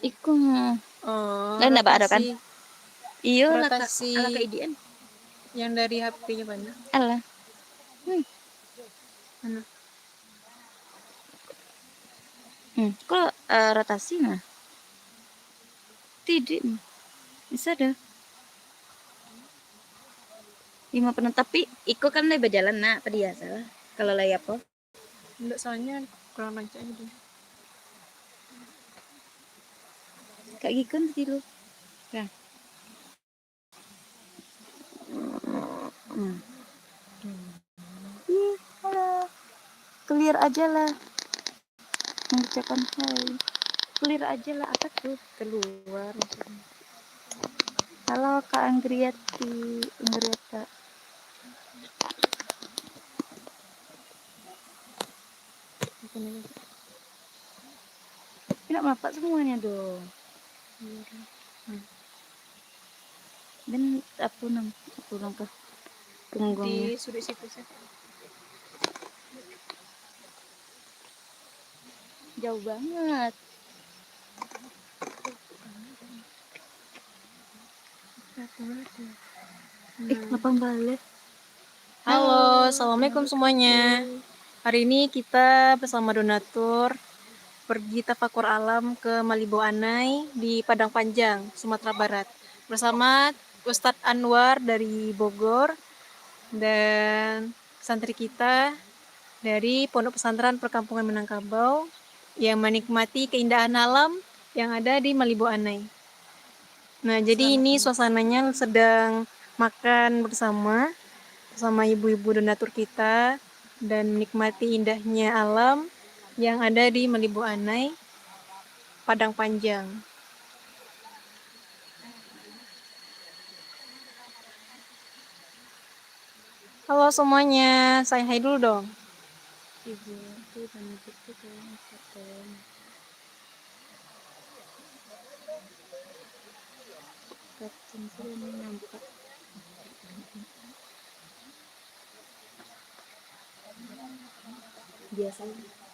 Iku dan apa ada kan? Iya lah kak, rotasi ala keidian yang dari HP-nya mana? ala. Mana? Kok rotasi mah? Tidak, bisa dah. 5 penuh tapi Iko kan lagi berjalan nak, apa dia salah? Kalau lagi apa? Enggak, soalnya kurang lancar aja deh. Kak Gikun tilu. Kan. Halo. Clear aja lah. Mengucapkan hai. Clear aja lah, apa tuh? Keluar. Halo Kak Anggriati, Anggriata. Tidak melapak semuanya dong. Dan aku pulang ke punggungnya. Di sudut situ sih. Jauh banget. Lapang balik. Halo, assalamualaikum semuanya. Hari ini kita bersama donatur pergi tafakur alam ke Malibo Anai di Padang Panjang, Sumatera Barat. Bersama Ustadz Anwar dari Bogor dan santri kita dari Pondok Pesantren Perkampungan Minangkabau yang menikmati keindahan alam yang ada di Malibo Anai. Nah, jadi ini suasananya sedang makan bersama ibu-ibu donatur kita dan menikmati indahnya alam yang ada di Malibu Anai, Padang Panjang. Halo semuanya, saya hai dulu dong. Ibu aku dan ibuku kayaknya ketemu. Kacang sudah nampak. Biasanya.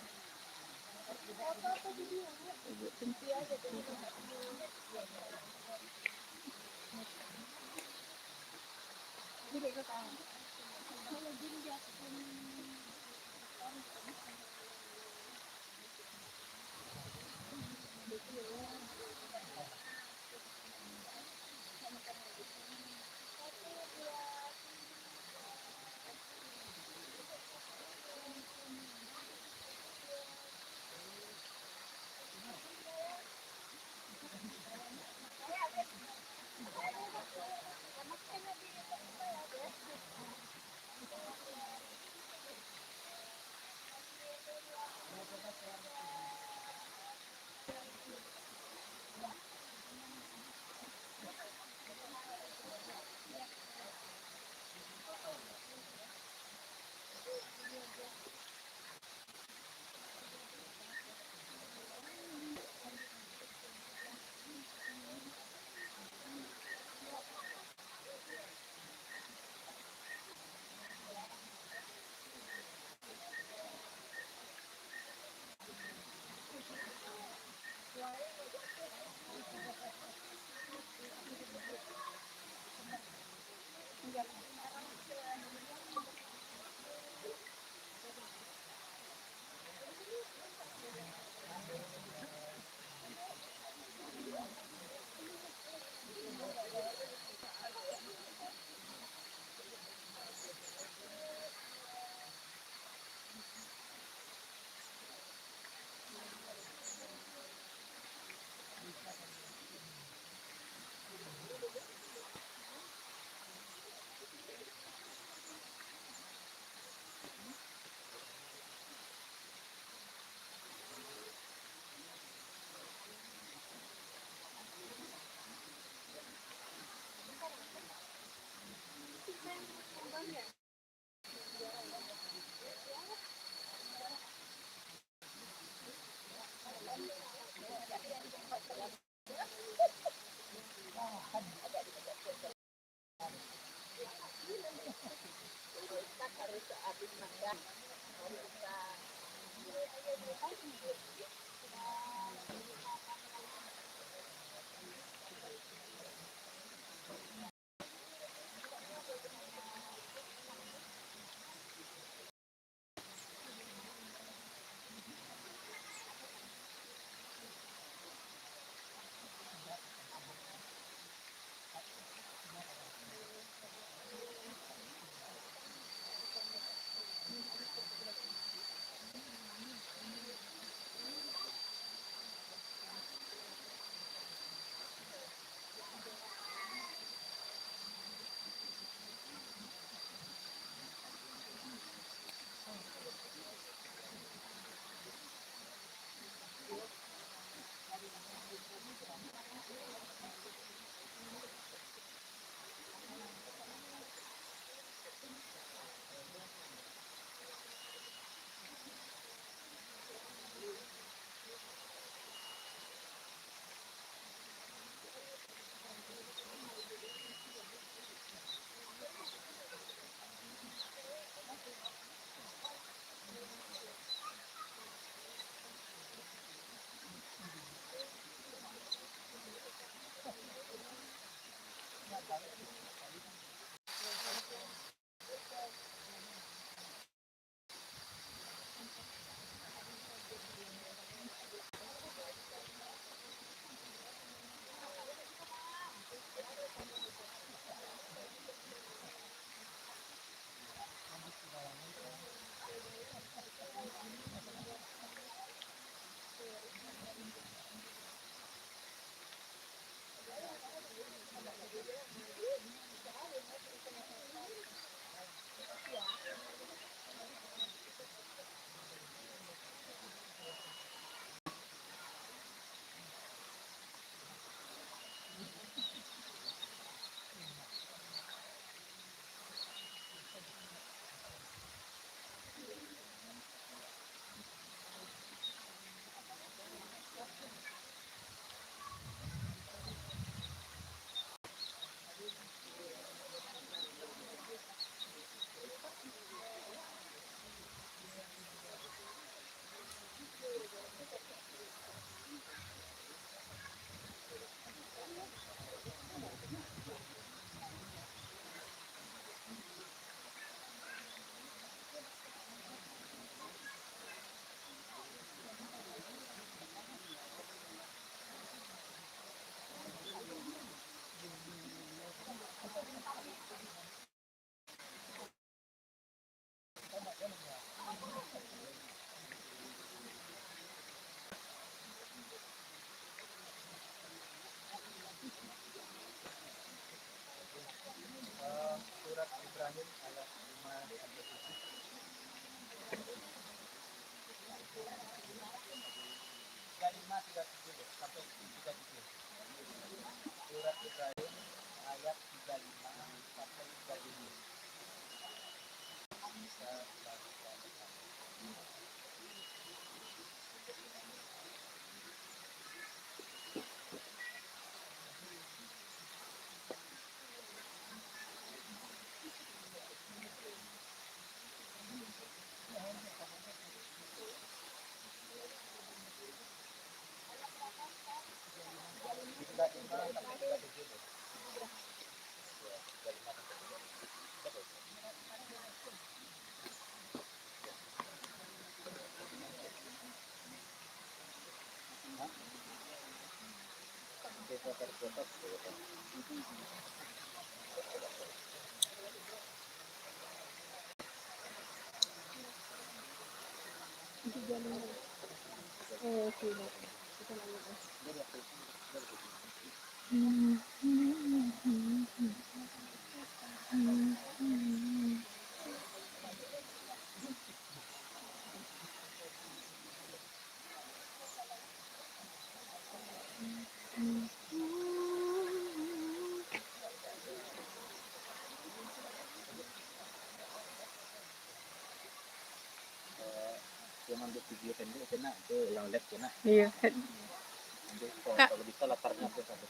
Yang ambil video pendek kena itu yang lab kena. Iya. Nanti kalau bisa latarnya tuh satu.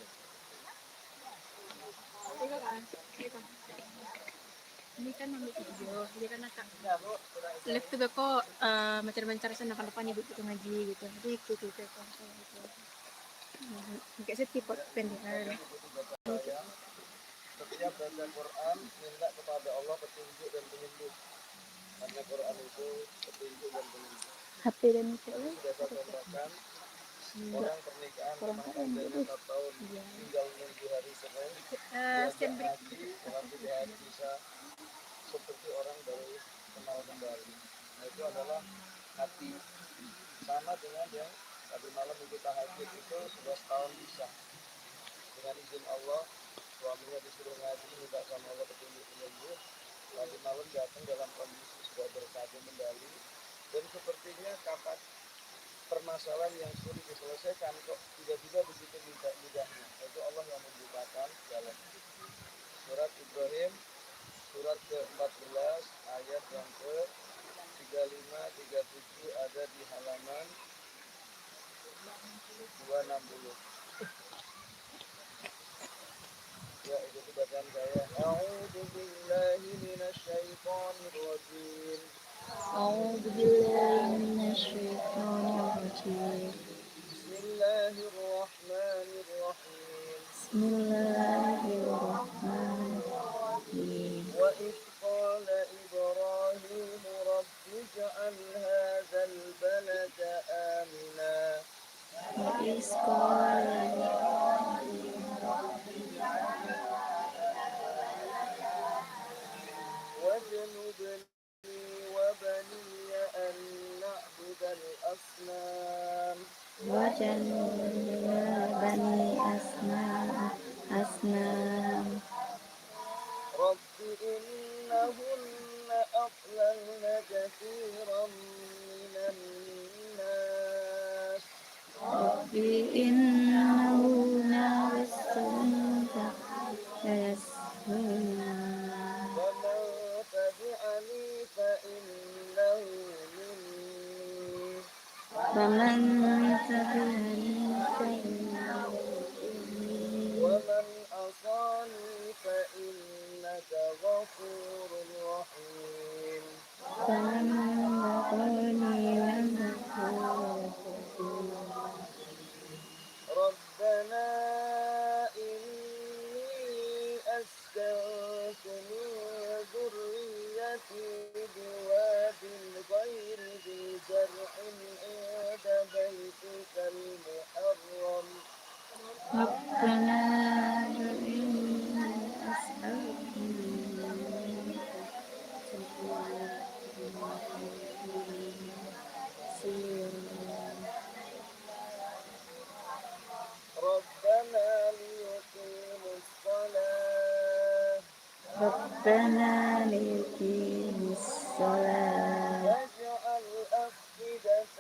Ini kan ambil video, jadi kan agak live juga kok mancar-mancar sana kan depan ibu itu ngaji gitu. Jadi ikut gitu kan gitu. Kayak sedih kok pendek aja. Setiap baca Quran minta kepada Allah petunjuk dan penyembuh. Karena Quran itu petunjuk dan penyembuh. HP dan itu Sudah saya contohkan orang pernikahan rumah tangga 5 tahun tinggal menunggu hari Senin. Stand break. Dalam 3 hari bisa seperti orang baru kenal kembali. Nah itu adalah hati sama dengan yang tadi malam itu tahajud itu 11 tahun bisa. Dengan izin Allah, suaminya disuruh ngaji minta sama Allah petunjuk penyembuh. Tadi malam datang dalam kondisi sudah bersatu kembali dan sepertinya kapan permasalahan yang sulit diselesaikan kok tiba-tiba begitu mudahnya. Itu Allah yang membukakan jalan. Surat Ibrahim surat ke-14 ayat yang ke-35 37 ada di halaman 260. Ya, itu bacaan saya. A'udzu billahi minasyaitonir rajim. أعوذ بالله من الشيطان الرجيم Bismillahirrahmanirrahim. بسم الله الرحمن الرحيم وإذ قال إبراهيم رب اجعل هذا البلد آمنا وإذ قال واجنبني وبني أن نعبد الأصنام وجنبنا بني أصنام رب إنهن أضللن كثيرا من الناس رب إنه نوسنك فيسهلنا ومن تبعني فإنه مني فمن تبعني فإنه مني ومن عصاني فإنك غفور رحيم فمن بغاني وغفور ربنا إني أسكنت من ذريتي بواد غير ذي زرع عند بيتك المحرم ربنا إني أسألني ربنا ليقيموا الصلاة ربنا ليقيموا الصلاة فاجعل أفئدة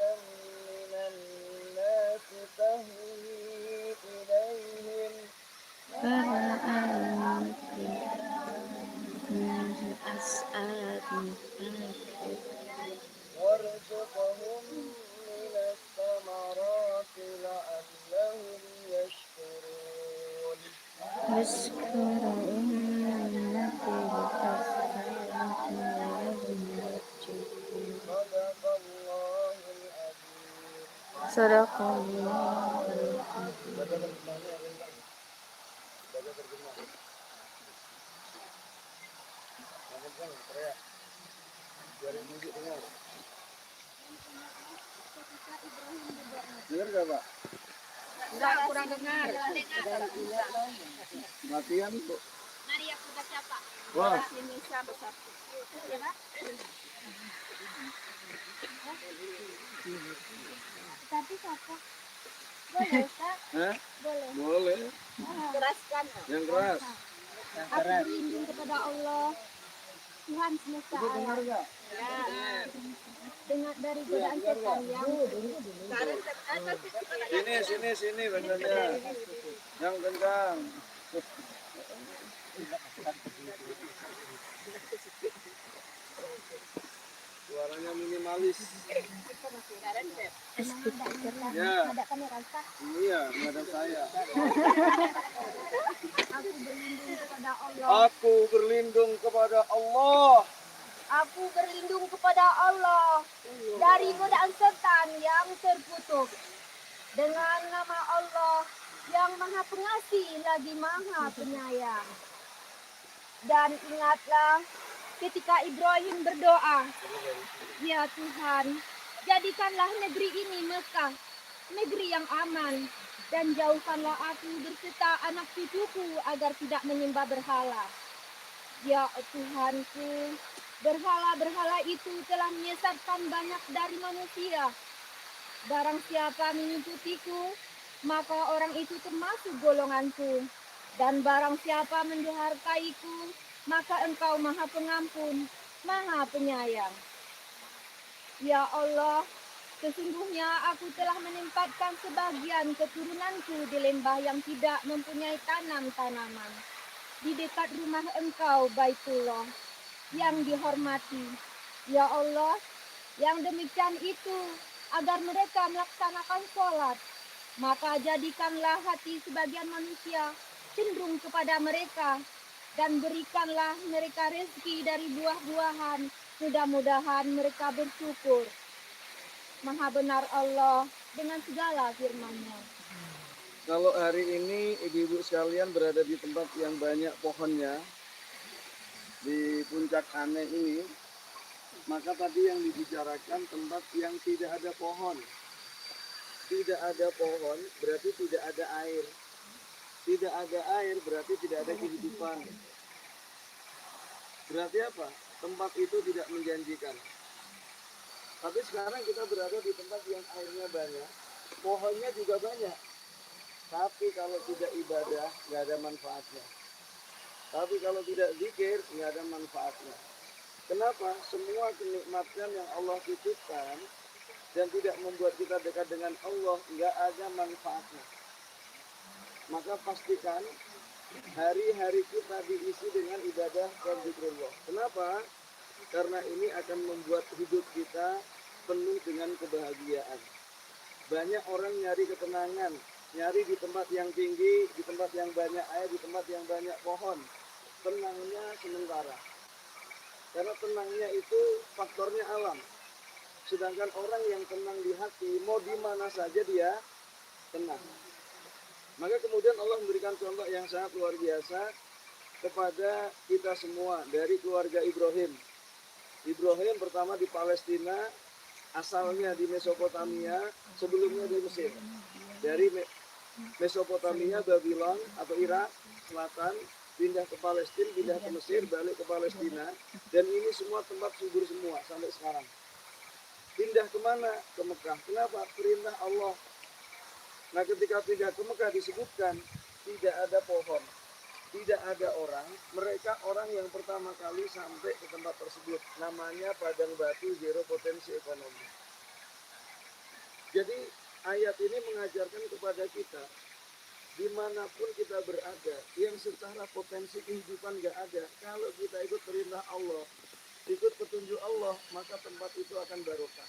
من الناس تهوي إليهم فأنت من أصحاب الكهف وارزقهم من الثمرات لعلهم يشكرون واشكر أمتي لتصحبك ويوم صدق الله العظيم صدق الله العظيم Baca terjemahnya ada enggak? Baca terjemah. Jangan jangan teriak. Biarin musik dengar. Dengar gak Pak? Enggak, kurang dengar. Latihan Bu. Mari aku baca Pak. Wah. Bahasa Indonesia bersatu. Ya Pak? Tapi siapa? Boleh Ustaz? Hah? Boleh. Boleh. Keraskan. Yang keras. Aku berlindung kepada Allah, Tuhan semesta Ibu dengar alam. nggak? Dengar dari godaan setan yang Sini benernya. Yang kencang. Suaranya minimalis. Ya. ada kamera Ustaz. Iya, menghadap saya. Aku berlindung kepada Allah. Aku berlindung kepada Allah. Aku berlindung kepada Allah dari godaan setan yang terkutuk. Dengan nama Allah yang Maha Pengasih lagi Maha Penyayang. Dan ingatlah ketika Ibrahim berdoa, ya Tuhan, jadikanlah negeri ini Mekah, negeri yang aman, dan jauhkanlah aku berserta anak cucuku agar tidak menyembah berhala. Ya Tuhanku, berhala-berhala itu telah menyesatkan banyak dari manusia. Barang siapa mengikutiku, maka orang itu termasuk golonganku. Dan barang siapa menderhakaiku, maka engkau Maha Pengampun, Maha Penyayang. Ya Allah, sesungguhnya aku telah menempatkan sebagian keturunanku di lembah yang tidak mempunyai tanam-tanaman, di dekat rumah engkau Baitullah yang dihormati. Ya Allah, yang demikian itu agar mereka melaksanakan sholat, maka jadikanlah hati sebagian manusia cenderung kepada mereka, dan berikanlah mereka rezeki dari buah-buahan, mudah-mudahan mereka bersyukur. Maha benar Allah dengan segala firman-Nya. Kalau hari ini ibu-ibu sekalian berada di tempat yang banyak pohonnya, di puncak Aneh ini, maka tadi yang dibicarakan tempat yang tidak ada pohon. Tidak ada pohon berarti tidak ada air. Tidak ada air berarti tidak ada kehidupan. Berarti apa? Tempat itu tidak menjanjikan. Tapi sekarang kita berada di tempat yang airnya banyak, pohonnya juga banyak. Tapi kalau tidak ibadah, nggak ada manfaatnya. Tapi kalau tidak zikir, nggak ada manfaatnya. Kenapa? Semua kenikmatan yang Allah titipkan dan tidak membuat kita dekat dengan Allah, nggak ada manfaatnya. Maka pastikan hari-hari kita diisi dengan ibadah dan zikrullah. Kenapa? Karena ini akan membuat hidup kita penuh dengan kebahagiaan. Banyak orang nyari ketenangan, nyari di tempat yang tinggi, di tempat yang banyak air, di tempat yang banyak pohon. Tenangnya sementara. Karena tenangnya itu faktornya alam. Sedangkan orang yang tenang di hati, mau di mana saja dia tenang. Maka kemudian Allah memberikan contoh yang sangat luar biasa kepada kita semua dari keluarga Ibrahim. Ibrahim pertama di Palestina, asalnya di Mesopotamia, sebelumnya di Mesir. Dari Mesopotamia, Babylon atau Irak Selatan, pindah ke Palestina, pindah ke Mesir, balik ke Palestina, dan ini semua tempat subur semua sampai sekarang. Pindah kemana? Ke Mekah. Kenapa? Perintah Allah. Nah, ketika pindah ke Mekah disebutkan tidak ada pohon, tidak ada orang. Mereka orang yang pertama kali sampai ke tempat tersebut. Namanya padang batu zero potensi ekonomi. Jadi ayat ini mengajarkan kepada kita, dimanapun kita berada, yang secara potensi kehidupan gak ada, kalau kita ikut perintah Allah, ikut petunjuk Allah, maka tempat itu akan barokah.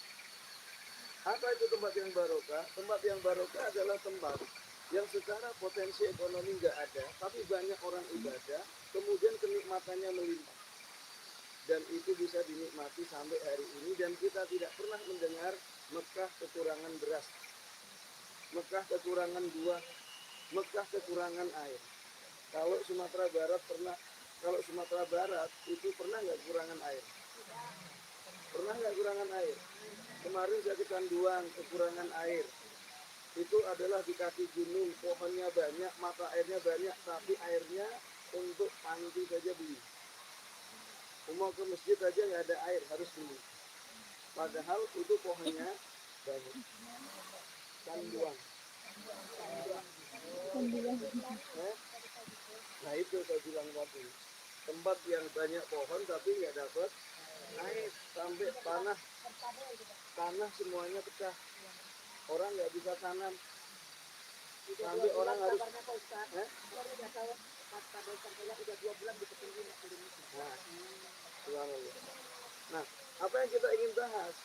Apa itu tempat yang barokah? Tempat yang barokah adalah tempat yang secara potensi ekonomi nggak ada, tapi banyak orang ibadah, kemudian kenikmatannya melimpah. Dan itu bisa dinikmati sampai hari ini, dan kita tidak pernah mendengar Mekah kekurangan beras, Mekah kekurangan buah, Mekah kekurangan air. Kalau Sumatera Barat itu pernah nggak kekurangan air? Pernah nggak kekurangan air? Kemarin saya kecanduan kekurangan air. itu adalah di kaki gunung, pohonnya banyak, mata airnya banyak, tapi airnya untuk mandi saja beli. Mau ke masjid aja nggak ada air, harus beli. Padahal itu pohonnya banyak. Canduang. Eh? Nah itu saya bilang tadi. Tempat yang banyak pohon tapi nggak dapat air, sampai tanah semuanya pecah. Orang nggak bisa tanam. Sampai orang harus Nah, subhanallah. Nah, apa yang kita ingin bahas?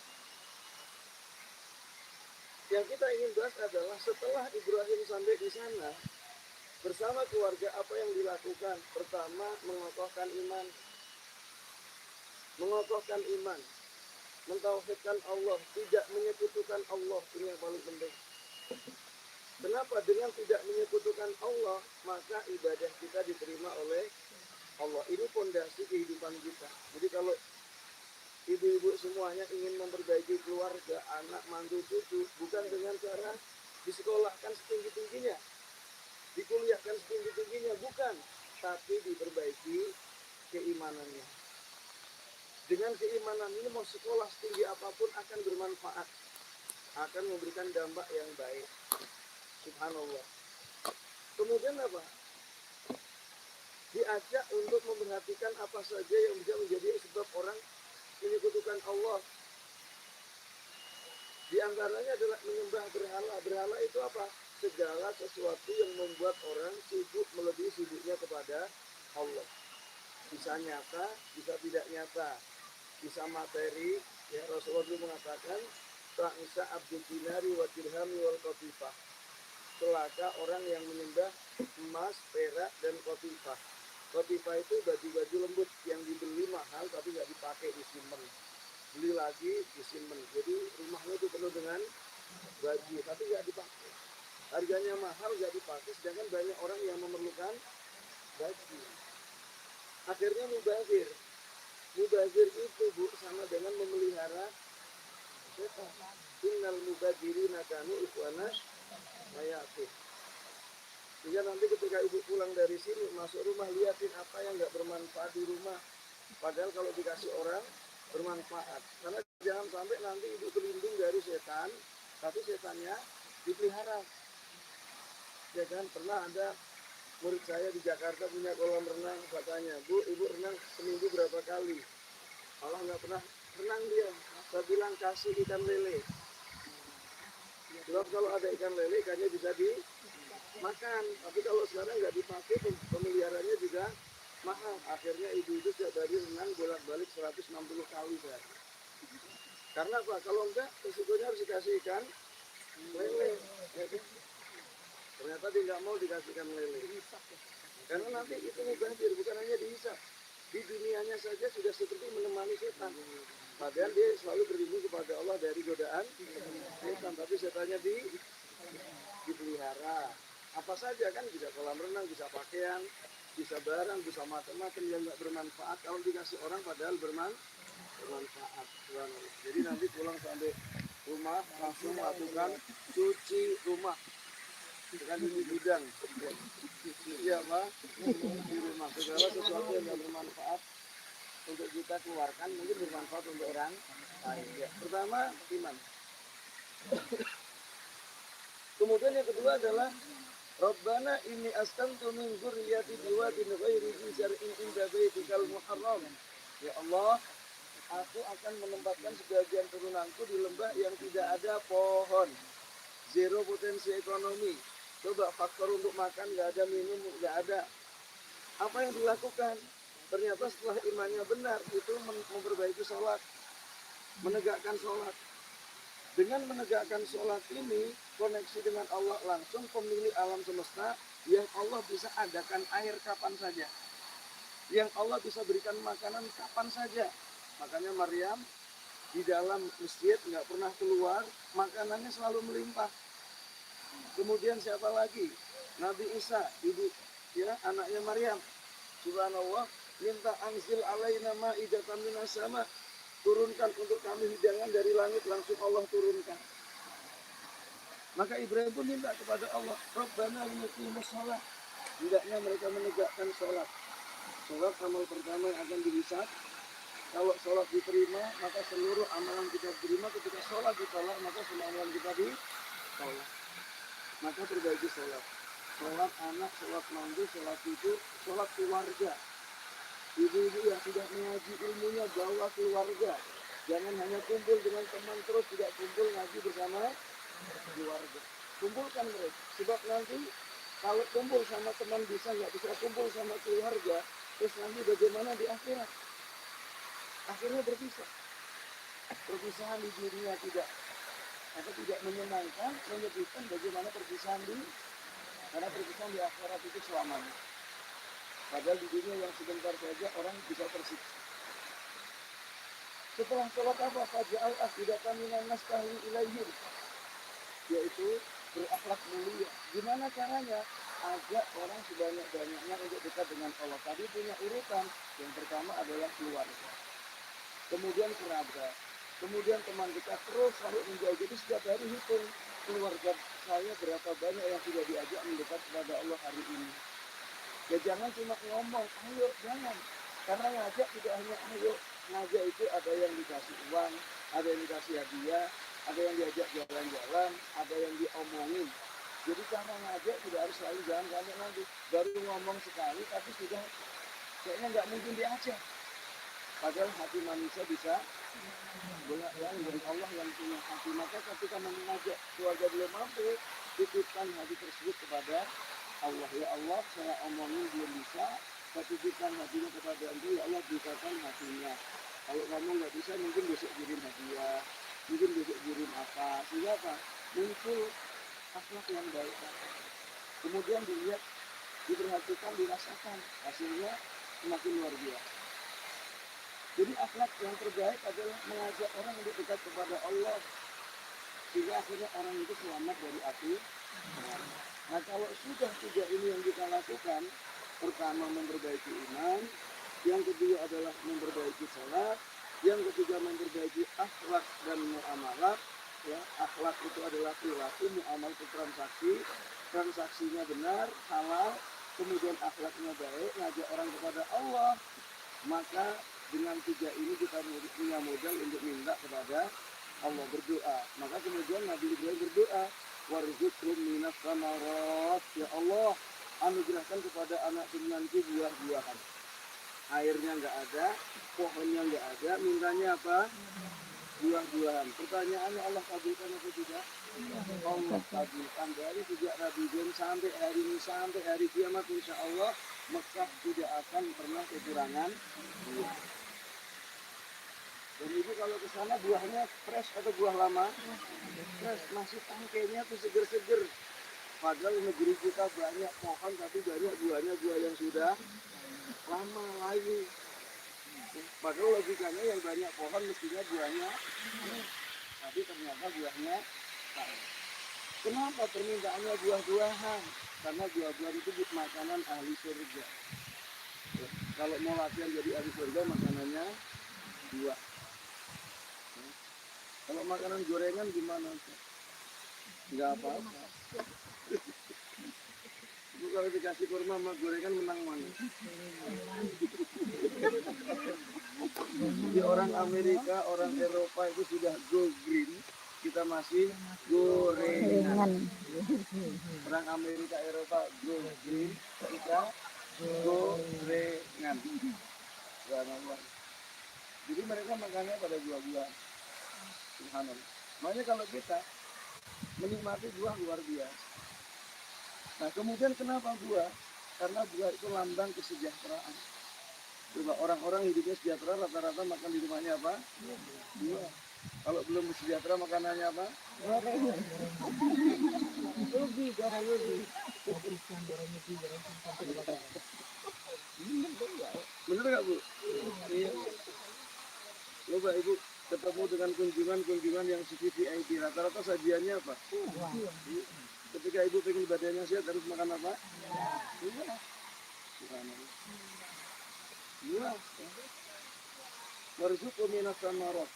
Yang kita ingin bahas adalah setelah Ibrahim sampai di sana bersama keluarga, apa yang dilakukan? Pertama, mengokohkan iman, mentauhidkan Allah, tidak menyekutukan Allah, ini yang paling penting. Kenapa? Dengan tidak menyekutukan Allah, maka ibadah kita diterima oleh Allah. Ini fondasi kehidupan kita. Jadi kalau ibu-ibu semuanya ingin memperbaiki keluarga, anak, mantu, cucu, bukan dengan cara disekolahkan setinggi-tingginya, dikuliahkan setinggi-tingginya, bukan, tapi diperbaiki keimanannya. Dengan keimanan ini mau sekolah setinggi apapun akan bermanfaat, akan memberikan dampak yang baik. Subhanallah. Kemudian apa? Diajak untuk memperhatikan apa saja yang bisa menjadi sebab orang menyekutukan Allah. Di antaranya adalah menyembah berhala. Berhala itu apa? Segala sesuatu yang membuat orang sibuk melebihi sibuknya kepada Allah. Bisa nyata, bisa tidak nyata, bisa materi. Ya, Rasulullah dulu mengatakan, "Ta'isa abdul dinari wa dirhami wal qatifah." Celaka orang yang menyembah emas, perak, dan qatifah. Qatifah itu baju-baju lembut yang dibeli mahal tapi nggak dipakai, disimpan. Beli lagi, disimpan. Jadi rumahnya itu penuh dengan baju tapi nggak dipakai. Harganya mahal, nggak dipakai, sedangkan banyak orang yang memerlukan baju. Akhirnya mubazir. Mubazir itu, Bu, sama dengan memelihara setan. Innal mubazirina kanu ikhwanas mayatin. Sehingga nanti ketika ibu pulang dari sini, masuk rumah, liatin apa yang nggak bermanfaat di rumah. Padahal kalau dikasih orang, bermanfaat. Karena jangan sampai nanti ibu terlindung dari setan, tapi setannya dipelihara. Ya kan, pernah ada murid saya di Jakarta punya kolam renang, katanya, "Bu, ibu renang seminggu berapa kali?" Allah nggak pernah renang dia. Saya bilang kasih ikan lele. Sebab kalau ada ikan lele, ikannya bisa dimakan. Tapi kalau sekarang nggak dipakai, pemeliharaannya juga mahal. Akhirnya ibu-ibu setiap hari renang bolak-balik 160 kali sehari. Karena apa? Kalau enggak, resikonya harus dikasih ikan lele. Ya, ternyata dia nggak mau dikasihkan lele. Karena nanti itu mubazir, bukan hanya dihisap. Di dunianya saja sudah seperti menemani setan. Padahal dia selalu berlindung kepada Allah dari godaan setan. Tapi setannya dipelihara. Apa saja kan, bisa kolam renang, bisa pakaian, bisa barang, bisa macam-macam yang nggak bermanfaat. Kalau dikasih orang padahal bermanfaat. Jadi nanti pulang sampai rumah langsung lakukan cuci rumah. Bukan di gudang. Iya Pak, di rumah. Segala sesuatu yang tidak bermanfaat untuk kita keluarkan mungkin bermanfaat untuk orang lain. Ya. Pertama, iman. Kemudian yang kedua adalah Rabbana inni askantu min dzurriyyati biwadin ghairi dzi zar'in inda baitikal muharram. Ya Allah, aku akan menempatkan sebagian turunanku di lembah yang tidak ada pohon. Zero potensi ekonomi. Coba faktor untuk makan nggak ada, minum nggak ada. Apa yang dilakukan? Ternyata setelah imannya benar, itu memperbaiki sholat, menegakkan sholat. Dengan menegakkan sholat ini, koneksi dengan Allah langsung, pemilik alam semesta, yang Allah bisa adakan air kapan saja, yang Allah bisa berikan makanan kapan saja. Makanya Maryam di dalam masjid nggak pernah keluar, makanannya selalu melimpah. Kemudian siapa lagi? Nabi Isa, anaknya Maryam. Subhanallah, minta anzil alaina ma'idatan minas sama, turunkan untuk kami hidangan dari langit, langsung Allah turunkan. Maka Ibrahim pun minta kepada Allah, Rabbana limuqimus shalah. Hendaknya mereka menegakkan sholat. Sholat amal pertama yang akan dihisab. Kalau sholat diterima, maka seluruh amalan kita diterima. Ketika sholat ditolak, maka semua amalan kita ditolak. Maka perbaiki sholat. Sholat anak, sholat mandu, sholat tidur, sholat keluarga. Ibu-ibu yang tidak mengaji ilmunya bawa keluarga. Jangan hanya kumpul dengan teman terus, tidak kumpul ngaji bersama keluarga. Kumpulkan mereka. Sebab nanti kalau kumpul sama teman bisa, nggak bisa kumpul sama keluarga, terus nanti bagaimana di akhirat? Akhirnya berpisah. Perpisahan di dunia tidak menyenangkan, menyedihkan. Bagaimana perpisahan karena perpisahan di akhirat itu selamanya. Padahal di dunia yang sebentar saja orang bisa tersiksa. Setelah sholat apa? Faja'al afidatan minan nas tahwi ilaihim, yaitu berakhlak mulia. Gimana caranya? Ajak orang sebanyak-banyaknya untuk dekat dengan Allah. Tadi punya urutan. Yang pertama adalah keluarga, kemudian kerabat, kemudian teman dekat, terus sampai menjauh. Jadi setiap hari hitung keluarga saya berapa banyak yang sudah diajak mendekat kepada Allah hari ini. Ya jangan cuma ngomong, ayo, jangan. Karena ngajak tidak hanya ayo. Ngajak itu ada yang dikasih uang, ada yang dikasih hadiah, ada yang diajak jalan-jalan, ada yang diomongin. Jadi cara ngajak tidak harus selalu jalan sampai nanti. Baru ngomong sekali tapi sudah kayaknya nggak mungkin diajak. Padahal hati manusia bisa banyak yang dari Allah yang punya hati. Maka ketika mengajak keluarga belum mampu, titipkan hati tersebut kepada Allah. Ya Allah, saya omongin belum bisa, saya titipkan hatinya kepada Engkau. Ya Allah, bukakan hatinya. Kalau ngomong nggak bisa, mungkin besok kirim hadiah, mungkin besok kirim apa. Sehingga apa? Muncul akhlak yang baik. Kemudian dilihat, diperhatikan, dirasakan. Hasilnya semakin luar biasa. Jadi akhlak yang terbaik adalah mengajak orang untuk dekat kepada Allah. Sehingga akhirnya orang itu selamat dari api. Nah kalau sudah tiga ini yang kita lakukan, pertama memperbaiki iman, yang kedua adalah memperbaiki sholat, yang ketiga memperbaiki akhlak dan muamalah. Ya, akhlak itu adalah perilaku, muamalah itu transaksi, transaksinya benar, halal, kemudian akhlaknya baik, ngajak orang kepada Allah. Maka dengan tiga ini kita punya modal untuk minta kepada Allah, berdoa. Maka kemudian Nabi Ibrahim berdoa, warzuqhum minas samarat, ya Allah anugerahkan kepada anak turunanku buah-buahan. Airnya nggak ada, pohonnya nggak ada, mintanya apa? Buah-buahan. Pertanyaannya Allah kabulkan atau tidak? Allah kabulkan. Dari sejak Nabi Ibrahim sampai hari ini, sampai hari kiamat, insya Allah Mekah tidak akan pernah kekurangan buah. Dan ibu kalau ke sana buahnya fresh atau buah lama? Fresh, masih tangkainya tuh seger-seger. Padahal negeri kita banyak pohon tapi banyak buahnya buah yang sudah lama layu. Padahal logikanya yang banyak pohon mestinya buahnya, tapi ternyata buahnya lama. Kenapa permintaannya buah-buahan? Karena buah-buahan itu makanan ahli surga. Kalau mau latihan jadi ahli surga makanannya buah. Kalau makanan gorengan gimana? Enggak apa-apa. Itu kalau dikasih kurma sama gorengan menang mana? Jadi orang Amerika, orang Eropa itu sudah go green, kita masih gorengan. Orang Amerika, Eropa go green, kita gorengan. Jadi mereka makannya pada buah-buah. Subhanallah. Makanya kalau kita menikmati buah luar biasa. Nah kemudian kenapa buah? Karena buah itu lambang kesejahteraan. Coba orang-orang hidupnya sejahtera rata-rata makan di rumahnya apa? Buah. Kalau belum sejahtera makanannya apa? Ubi, darah ubi. Bener nggak Bu? Iya. Coba Ibu ketemu dengan kunjungan yang VIP, rata-rata sajiannya apa? Ketika Ibu pengen badannya sehat harus makan apa? Buah. Buah. Warzuqhum minas samarat.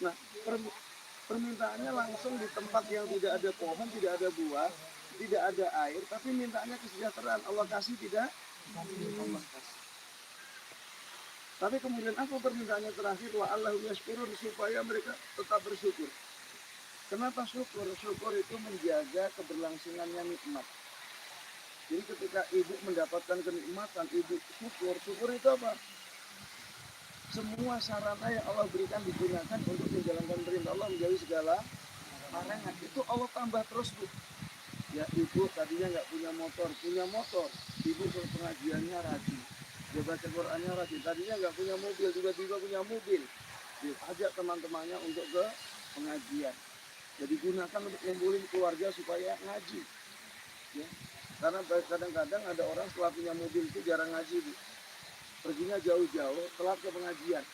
Nah, Permintaannya langsung di tempat yang tidak ada pohon, tidak ada buah, tidak ada air, tapi mintanya kesejahteraan. Allah kasih tidak? Allah kasih. Tapi kemudian apa permintaannya terakhir? Wa Allahum yashkurun, supaya mereka tetap bersyukur. Kenapa syukur? Syukur itu menjaga keberlangsungannya nikmat. Jadi ketika ibu mendapatkan kenikmatan, ibu syukur. Syukur itu apa? Semua sarana yang Allah berikan digunakan untuk menjalankan perintah Allah, menjauhi segala larangan. Itu Allah tambah terus, Bu. Ya, ibu tadinya nggak punya motor. Ibu ke pengajiannya rajin. Dia baca Qurannya rajin. Tadinya nggak punya mobil, tiba-tiba punya mobil. Dia ajak teman-temannya untuk ke pengajian. Jadi gunakan untuk ngumpulin keluarga supaya ngaji. Ya. Karena kadang-kadang ada orang setelah punya mobil itu jarang ngaji, Bu. Perginya jauh-jauh, telat ke pengajian.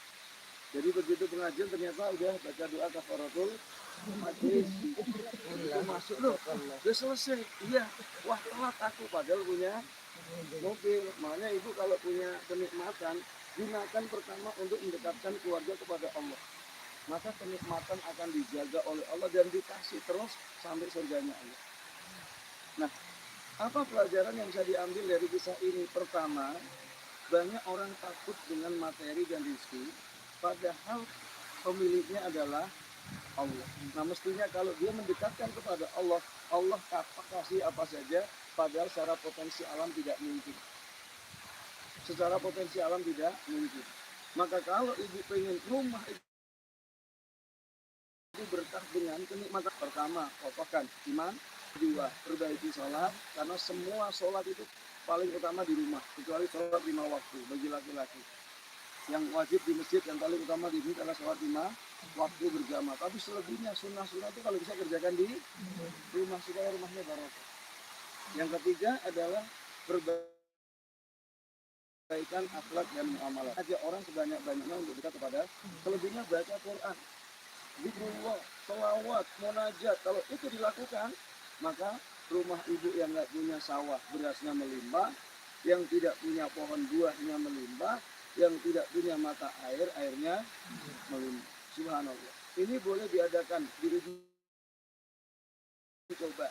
Jadi begitu pengajian ternyata udah baca doa kafaratul majlis. Itu masuk loh, udah selesai. Iya, wah telat aku padahal punya mobil. Makanya ibu kalau punya kenikmatan, gunakan pertama untuk mendekatkan keluarga kepada Allah. Maka kenikmatan akan dijaga oleh Allah dan dikasih terus sampai surganya Allah. Nah, apa pelajaran yang bisa diambil dari kisah ini? Pertama, banyak orang takut dengan materi dan rezeki, padahal pemiliknya adalah Allah. Nah, mestinya kalau dia mendekatkan kepada Allah, Allah kasih apa saja, padahal secara potensi alam tidak mungkin. Secara potensi alam tidak mungkin. Maka kalau ibu pengen rumah itu berkah dengan kenikmatan, pertama, kokohkan iman. Kedua, perbaiki sholat, karena semua sholat itu paling utama di rumah, kecuali sholat 5 waktu bagi laki-laki. Yang wajib di masjid yang paling utama di sini adalah sholat 5 waktu berjamaah. Tapi selebihnya sunnah-sunnah itu kalau bisa kerjakan di rumah supaya rumahnya barokah. Yang ketiga adalah perbaikan akhlak dan muamalah. Ajak orang sebanyak-banyaknya untuk dekat kepada. Selebihnya baca Quran, zikrullah, sholawat, munajat. Kalau itu dilakukan, maka rumah ibu yang nggak punya sawah berasnya melimpah, yang tidak punya pohon buahnya melimpah, yang tidak punya mata air, airnya melimpah. Subhanallah. Ini boleh diadakan, coba.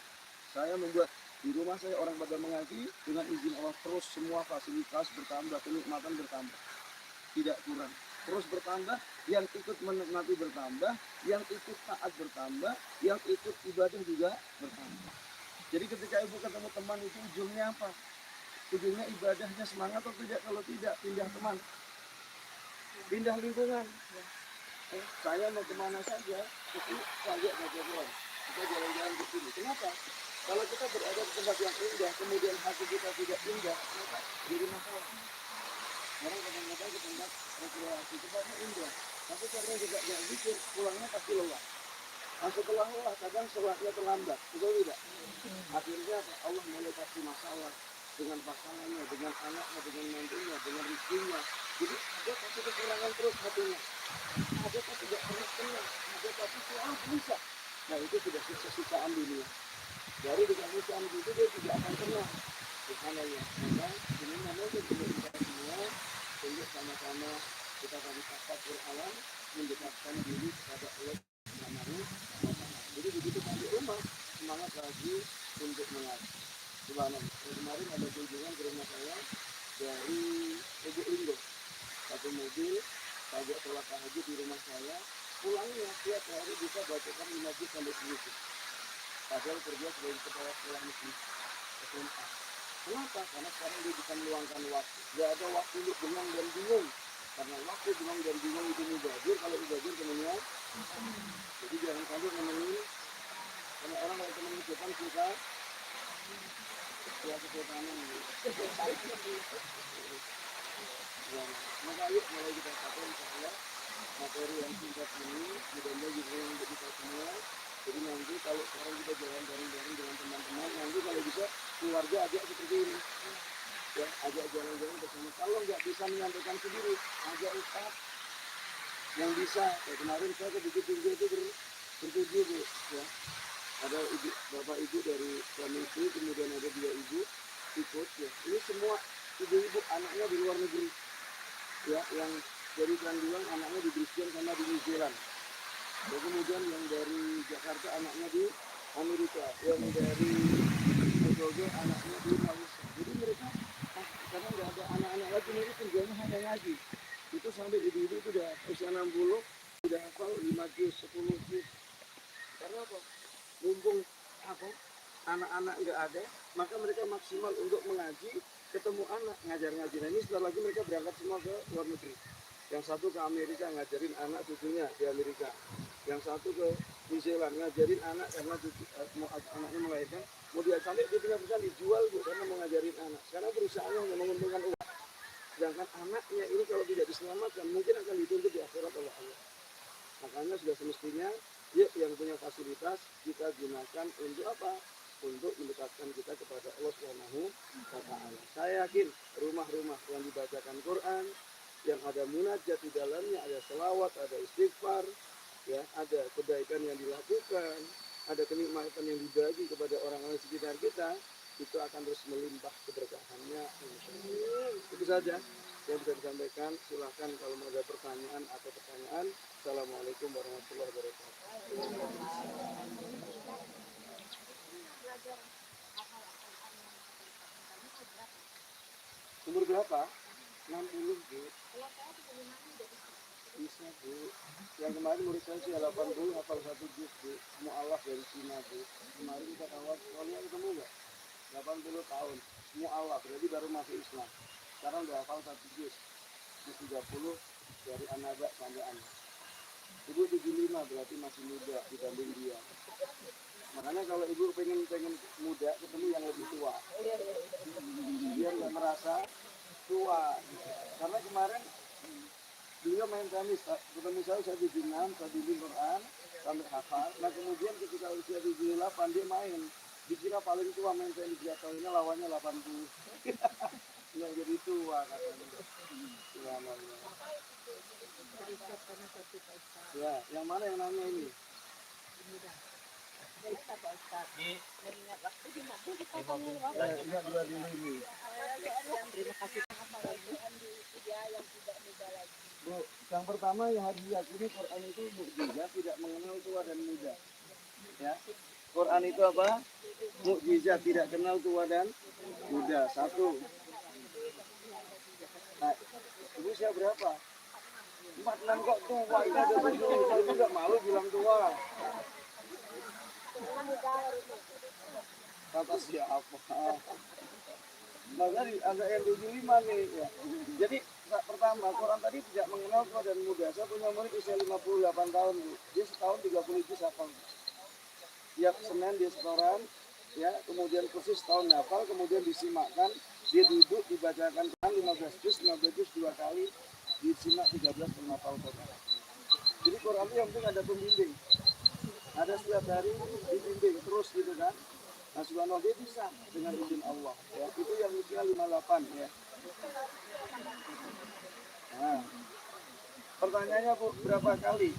Saya membuat di rumah saya orang pada mengaji, dengan izin Allah terus semua fasilitas bertambah, kenikmatan bertambah, tidak kurang. Terus bertambah, yang ikut menikmati bertambah, yang ikut taat bertambah, yang ikut ibadah juga bertambah. Jadi ketika ibu ketemu teman itu ujungnya apa? Ujungnya ibadahnya semangat atau tidak? Kalau tidak, pindah teman, pindah lingkungan. Saya mau kemana saja, itu saja baca Quran. Kita jalan-jalan ke sini. Kenapa? Kalau kita berada di tempat yang indah, kemudian hati kita tidak indah, maka jadi masalah. Orang kadang-kadang ke tempat rekreasi, tempatnya indah, tapi karena juga gak zikir, pulangnya pasti lelah. Nah, setelah lelah, kadang sholatnya terlambat, betul tidak? Akhirnya Allah mulai kasih masalah dengan pasangannya, dengan anaknya, dengan mantunya, dengan rezekinya. Jadi ada pasti kekurangan terus hatinya. Ada pasti tidak pernah tenang, ada pasti selalu bisa. Nah, itu sudah siksa-siksaan dunia. Dari dengan siksaan itu dia tidak akan tenang. Subhanallah. Maka ini namanya untuk kita semua untuk sama-sama kita akan tafakur alam, mendekatkan diri kepada Allah Subhanahu wa Ta'ala. Jadi begitu sampai rumah, semangat lagi untuk mengaji. Subhanallah. Kemarin ada kunjungan ke rumah saya dari Lubuk Linggau. Satu mobil, pajak sholat tahajud di rumah saya. Pulangnya tiap hari bisa bacakan 5 juz sampai 10 juz. Padahal kerja sebagai kepala sekolah muslim SMA. Kenapa? Karena sekarang dia bisa meluangkan waktu. Gak ada waktu untuk bengong dan bingung. Karena waktu bengong dan bingung itu mubazir. Kalau mubazir temennya, jadi jangan sampai menemui. Karena orang kalau temen setan kita, ya kesetanan. Ya, maka yuk mulai kita pakai misalnya materi yang singkat ini, mudah-mudahan juga untuk kita semua. Jadi nanti kalau sekarang kita jalan bareng-bareng dengan teman-teman, nanti kalau bisa keluarga ajak seperti ini, ya ajak jalan-jalan bersama. Kalau nggak bisa menyampaikan sendiri, ajak ustaz yang bisa. Ya, kemarin saya ke Bukit Tinggi itu bertujuh, Bu, ya. Ada ibu, bapak ibu dari suami istri, kemudian ada 2 ibu ikut, ya. Ini semua ibu-ibu anaknya di luar negeri, ya, yang dari Tanjuang anaknya di Brisbane sama di New Zealand. Dan kemudian yang dari Jakarta anaknya di Amerika, yang dari Bogor anaknya di Malaysia. Jadi mereka karena nggak ada anak-anak lagi, mereka kerjanya hanya ngaji. Itu sampai ibu-ibu itu udah usia 60 udah hafal 5 juz, 10 juz. Karena apa? Mumpung apa? Anak-anak nggak ada, maka mereka maksimal untuk mengaji, ketemu anak, ngajar-ngaji. Nah ini setelah lagi mereka berangkat semua ke luar negeri. Yang satu ke Amerika ngajarin anak cucunya di Amerika. Yang satu ke New Zealand ngajarin anak karena anaknya melahirkan. Mau dia sampai dia tinggal perusahaan dijual bu karena mau ngajarin anak. Sekarang perusahaannya hanya menguntungkan uang. Sedangkan anaknya ini kalau tidak diselamatkan mungkin akan dituntut di akhirat oleh Allah. Makanya sudah semestinya yuk yang punya fasilitas kita gunakan untuk apa? Untuk mendekatkan kita kepada Allah Subhanahu wa taala. Saya yakin rumah-rumah yang dibacakan Quran, yang ada munajat di dalamnya, ada selawat, ada istighfar, ya, ada kebaikan yang dilakukan, ada kenikmatan yang dibagi kepada orang-orang sekitar kita, itu akan terus melimpah keberkahannya. Itu saja yang bisa disampaikan. Silahkan kalau mau ada pertanyaan atau pertanyaan. Assalamualaikum warahmatullahi wabarakatuh. Umur berapa? 60 bu. Bisa bu. Yang kemarin murid saya sih 80 hafal 1 juz bu. Mu'alaf dari Cina bu. Kemarin kita kawat, kalian ketemu nggak? 80 tahun. Mu'alaf berarti baru masuk Islam. Sekarang udah hafal 1 juz. Juz 30 dari An-Naba sampai An. Ibu 75 berarti masih muda dibanding dia. Makanya kalau ibu pengen muda ketemu yang lebih tua. Dia nggak merasa tua. Karena kemarin beliau main tenis, ketemu saya 76, saya bimbing Quran sampai hafal. Nah kemudian ketika usia 78 dia main, dikira paling tua main tenis, dia tahunya lawannya 80. Yang jadi tua katanya. Ya, yang mana yang nanya ini? Lihat dua dulu ini. Bu, yang pertama yang harus diyakini Quran itu mukjizat, tidak mengenal tua dan muda. Ya, Quran itu apa? Mukjizat, tidak kenal tua dan muda. Satu. Nah, ibu usia berapa? 46 kok tua, ini ada 70. Saya juga malu bilang tua. Kata siapa? Makanya ada yang 75 nih ya. Jadi pertama Quran tadi tidak mengenal tua dan muda. Saya punya murid usia 58 tahun bu. Dia setahun 30 juz hafal. Tiap Senin dia setoran, ya, kemudian khusus setahun hafal, kemudian disimakkan, dia duduk dibacakan Quran 15 juz 2 kali, disimak 13 penghafal total. Jadi Quran itu yang penting ada pembimbing. Ada setiap hari dibimbing terus gitu kan. Nah subhanallah dia bisa dengan izin Allah ya. Itu yang usia 58 ya. Nah pertanyaannya bu, berapa kali?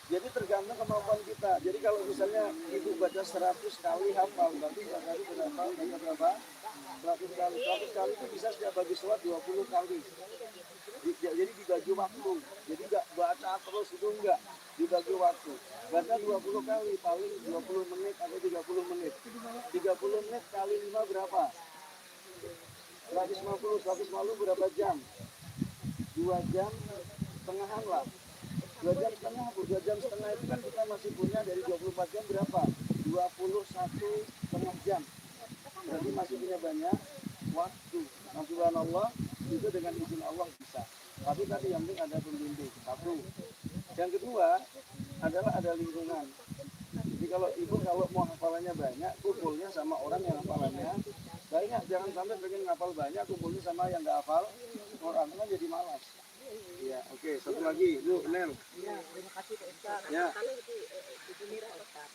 Jadi tergantung kemampuan kita. Jadi kalau misalnya ibu baca 100 kali hafal, berarti setiap hari berapa? Baca berapa? 100 kali. 100 kali itu bisa setiap bagi sholat 20 kali. Jadi dibagi waktu. Jadi enggak baca terus itu enggak. Dibagi waktu. Baca 20 kali, paling 20 menit atau 30 menit. 30 menit kali 5 berapa? 150 berapa jam? 2 jam setengahan lah. 2 jam setengah, 2 jam setengah itu kan kita masih punya dari 24 jam berapa? 21 setengah jam. Berarti masih punya banyak waktu. Nah subhanallah itu dengan izin Allah bisa. Tapi tadi yang penting ada pembimbing. Satu. Yang kedua adalah ada lingkungan. Jadi kalau ibu kalau mau hafalannya banyak, kumpulnya sama orang yang hafalannya banyak. Jangan sampai pengen ngapal banyak, kumpulnya sama yang nggak hafal Quran, kan jadi malas. Ya, oke. Satu lagi, Bu Nel. Ya, terima kasih Pak Ustaz. Ya. Kalau di dunia Ustaz,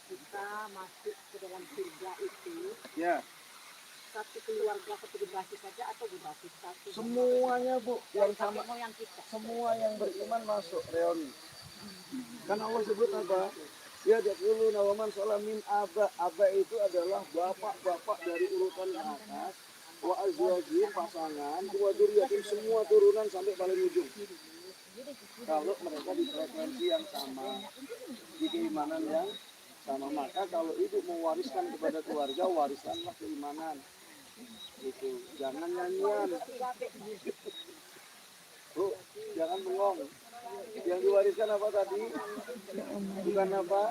kita masuk ke dalam surga itu, Ya. satu keluarga satu generasi saja atau generasi satu? Semuanya Bu, yang Dari sama, kakek moyang kita. semua yang beriman masuk reuni. Kan Allah sebut apa? Ya dahulu nawaman salamin aba. Aba itu adalah bapak-bapak dari urutan atas. Wa azwajin pasangan, wa dzurriyyatin semua turunan sampai paling ujung. kalau mereka di frekuensi yang sama, di keimanan yang sama. Maka kalau ibu mewariskan kepada keluarga, wariskanlah keimanan. Gitu. Jangan nyanyian. Bu, jangan bengong. Yang diwariskan apa tadi? Bukan apa?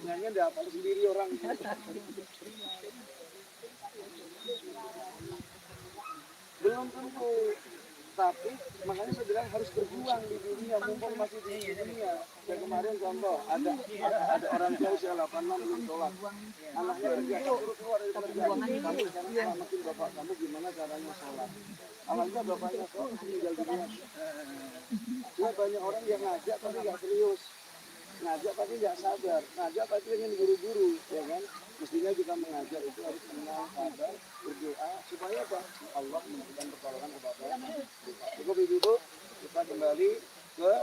Nyanyian dihafal sendiri orang. Belum tentu. Tapi makanya saya bilang harus berjuang di dunia, mumpung masih di dunia. Kayak kemarin contoh, ada orang tua usia 86 belum sholat. Anaknya kerja, suruh keluar dari kerjaan. Kamu sekarang selamatin bapak kamu gimana caranya sholat. Alhamdulillah bapaknya sholat, meninggal dunia. Cuma banyak orang yang ngajak tapi nggak serius. Ngajak tapi nggak sabar. Ngajak tapi ingin buru-buru, ya kan? Mestinya kita mengajak itu harus tenang, sabar, berdoa supaya apa? Allah memberikan pertolongan kepada kita. Cukup ibu-ibu, kita kembali ke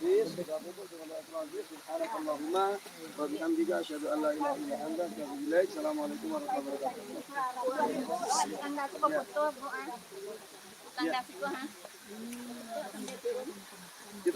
bis. Kita tutup dengan doa terakhir. Subhanakallahumma wa bihamdika asyhadu an la ilaha illa anta astaghfiruka wa atubu ilaik. Assalamualaikum warahmatullahi wabarakatuh. Anda aku foto, Bu. Tanda siku ha.